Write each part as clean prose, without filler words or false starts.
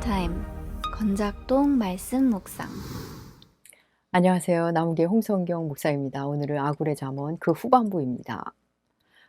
타임 건작동 말씀 묵상. 안녕하세요. 나무계 홍성경 목사입니다. 오늘은 아굴의 잠언 그 후반부입니다.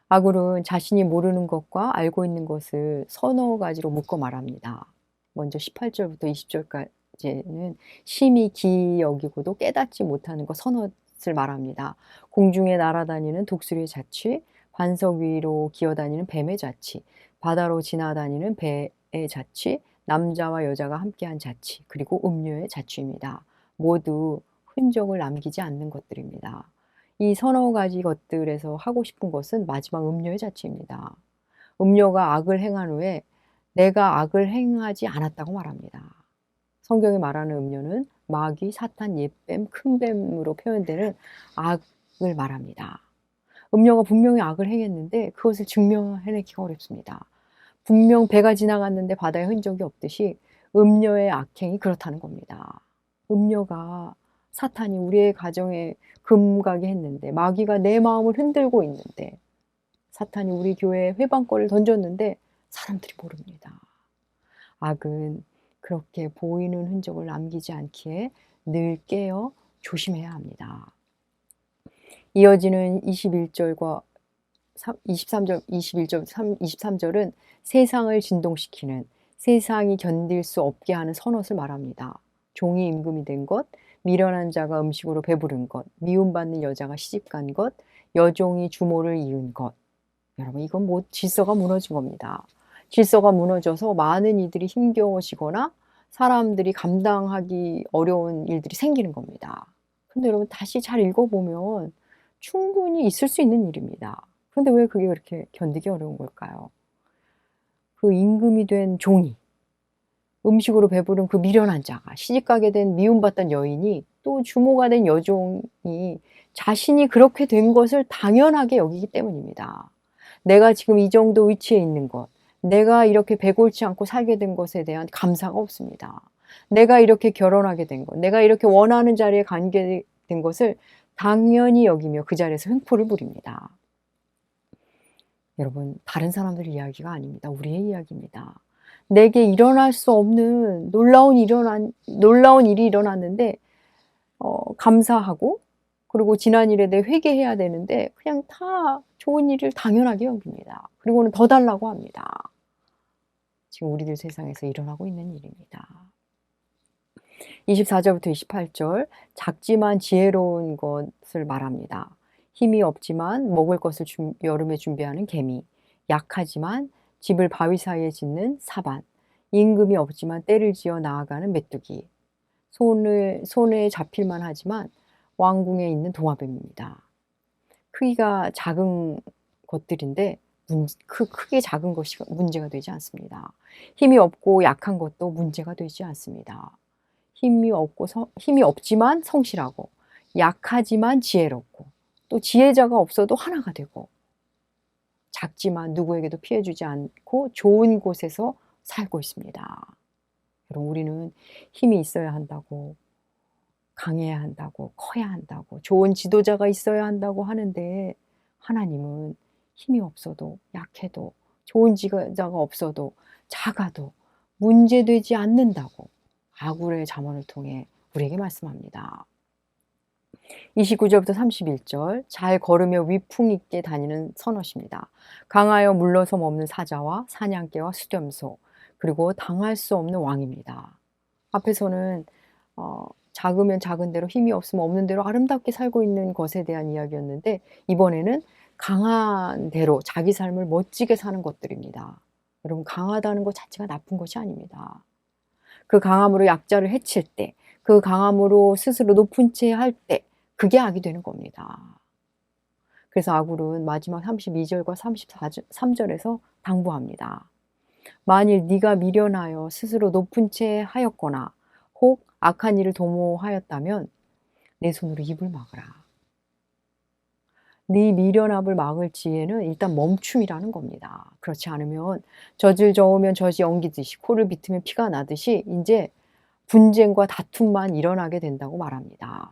아굴은 자신이 모르는 것과 알고 있는 것을 서너 가지로 묶어 말합니다. 먼저 18절부터 20절까지는 심히 기이 여기고도 깨닫지 못하는 것 서너를 말합니다. 공중에 날아다니는 독수리의 자취, 반석 위로 기어다니는 뱀의 자취, 바다로 지나다니는 배의 자취, 남자와 여자가 함께한 자취, 그리고 음료의 자취입니다. 모두 흔적을 남기지 않는 것들입니다. 이 서너 가지 것들에서 하고 싶은 것은 마지막 음료의 자취입니다. 음료가 악을 행한 후에 내가 악을 행하지 않았다고 말합니다. 성경이 말하는 음료는 마귀, 사탄, 옛뱀, 큰뱀으로 표현되는 악을 말합니다. 음료가 분명히 악을 행했는데 그것을 증명해내기가 어렵습니다. 분명 배가 지나갔는데 바다에 흔적이 없듯이 음료의 악행이 그렇다는 겁니다. 음료가 사탄이 우리의 가정에 금가게 했는데, 마귀가 내 마음을 흔들고 있는데, 사탄이 우리 교회에 회방거리를 던졌는데 사람들이 모릅니다. 악은 그렇게 보이는 흔적을 남기지 않기에 늘 깨어 조심해야 합니다. 이어지는 21절과 23절, 21절, 23절은 세상을 진동시키는, 세상이 견딜 수 없게 하는 선엇을 말합니다. 종이 임금이 된 것, 미련한 자가 음식으로 배부른 것, 미움받는 여자가 시집간 것, 여종이 주모를 이은 것. 여러분, 이건 뭐 질서가 무너진 겁니다. 질서가 무너져서 많은 이들이 힘겨워지거나 사람들이 감당하기 어려운 일들이 생기는 겁니다. 근데 여러분, 다시 잘 읽어보면 충분히 있을 수 있는 일입니다. 그런데 왜 그게 그렇게 견디기 어려운 걸까요? 그 임금이 된 종이, 음식으로 배부른 그 미련한 자가, 시집가게 된 미움받던 여인이, 또 주모가 된 여종이 자신이 그렇게 된 것을 당연하게 여기기 때문입니다. 내가 지금 이 정도 위치에 있는 것, 내가 이렇게 배골치 않고 살게 된 것에 대한 감사가 없습니다. 내가 이렇게 결혼하게 된 것, 내가 이렇게 원하는 자리에 가게 된 것을 당연히 여기며 그 자리에서 횡포를 부립니다. 여러분, 다른 사람들의 이야기가 아닙니다. 우리의 이야기입니다. 내게 일어날 수 없는 놀라운 일이 일어났는데 감사하고, 그리고 지난 일에 대해 회개해야 되는데 그냥 다 좋은 일을 당연하게 여깁니다. 그리고는 더 달라고 합니다. 지금 우리들 세상에서 일어나고 있는 일입니다. 24절부터 28절, 작지만 지혜로운 것을 말합니다. 힘이 없지만 먹을 것을 여름에 준비하는 개미, 약하지만 집을 바위 사이에 짓는 사반, 임금이 없지만 때를 지어 나아가는 메뚜기, 손에 잡힐만 하지만 왕궁에 있는 도마뱀입니다. 크기가 작은 것들인데 크게 작은 것이 문제가 되지 않습니다. 힘이 없고 약한 것도 문제가 되지 않습니다. 힘이 없지만 성실하고, 약하지만 지혜롭고, 또 지혜자가 없어도 하나가 되고, 작지만 누구에게도 피해주지 않고 좋은 곳에서 살고 있습니다. 여러분, 우리는 힘이 있어야 한다고, 강해야 한다고, 커야 한다고, 좋은 지도자가 있어야 한다고 하는데, 하나님은 힘이 없어도, 약해도, 좋은 지도자가 없어도, 작아도 문제되지 않는다고 아굴의 잠언을 통해 우리에게 말씀합니다. 29절부터 31절, 잘 걸으며 위풍 있게 다니는 선엇입니다. 강하여 물러섬 없는 사자와 사냥개와 수렴소, 그리고 당할 수 없는 왕입니다. 앞에서는 작으면 작은 대로, 힘이 없으면 없는 대로 아름답게 살고 있는 것에 대한 이야기였는데, 이번에는 강한 대로 자기 삶을 멋지게 사는 것들입니다. 여러분, 강하다는 것 자체가 나쁜 것이 아닙니다. 그 강함으로 약자를 해칠 때, 그 강함으로 스스로 높은 채 할 때, 그게 악이 되는 겁니다. 그래서 아굴은 마지막 32절과 33절에서 당부합니다. 만일 네가 미련하여 스스로 높은 채 하였거나 혹 악한 일을 도모하였다면 내 손으로 입을 막으라. 네 미련함을 막을 지혜는 일단 멈춤이라는 겁니다. 그렇지 않으면 젖을 저으면 젖이 엉기듯이, 코를 비트면 피가 나듯이 이제 분쟁과 다툼만 일어나게 된다고 말합니다.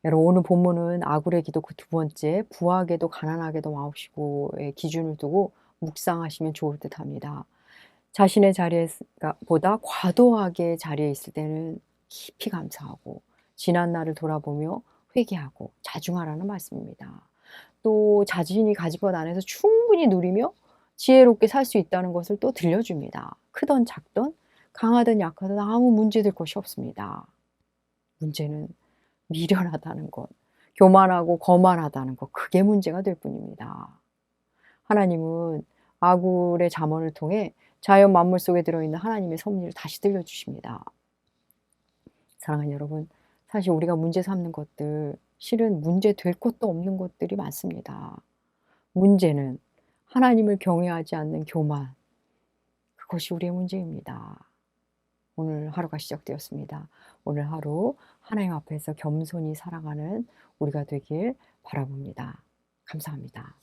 여러분, 오늘 본문은 아굴의 기도 그 두 번째, 부하게도 가난하게도 마옵시고의 기준을 두고 묵상하시면 좋을 듯 합니다. 자신의 자리에 보다 과도하게 자리에 있을 때는 깊이 감사하고 지난 날을 돌아보며 회개하고 자중하라는 말씀입니다. 또 자신이 가진 것 안에서 충분히 누리며 지혜롭게 살 수 있다는 것을 또 들려줍니다. 크든 작든 강하든 약하든 아무 문제될 것이 없습니다. 문제는 미련하다는 것, 교만하고 거만하다는 것, 그게 문제가 될 뿐입니다. 하나님은 아굴의 잠언을 통해 자연 만물 속에 들어있는 하나님의 섭리를 다시 들려주십니다. 사랑하는 여러분, 사실 우리가 문제 삼는 것들, 실은 문제 될 것도 없는 것들이 많습니다. 문제는 하나님을 경외하지 않는 교만, 그것이 우리의 문제입니다. 오늘 하루가 시작되었습니다. 오늘 하루 하나님 앞에서 겸손히 살아가는 우리가 되길 바라봅니다. 감사합니다.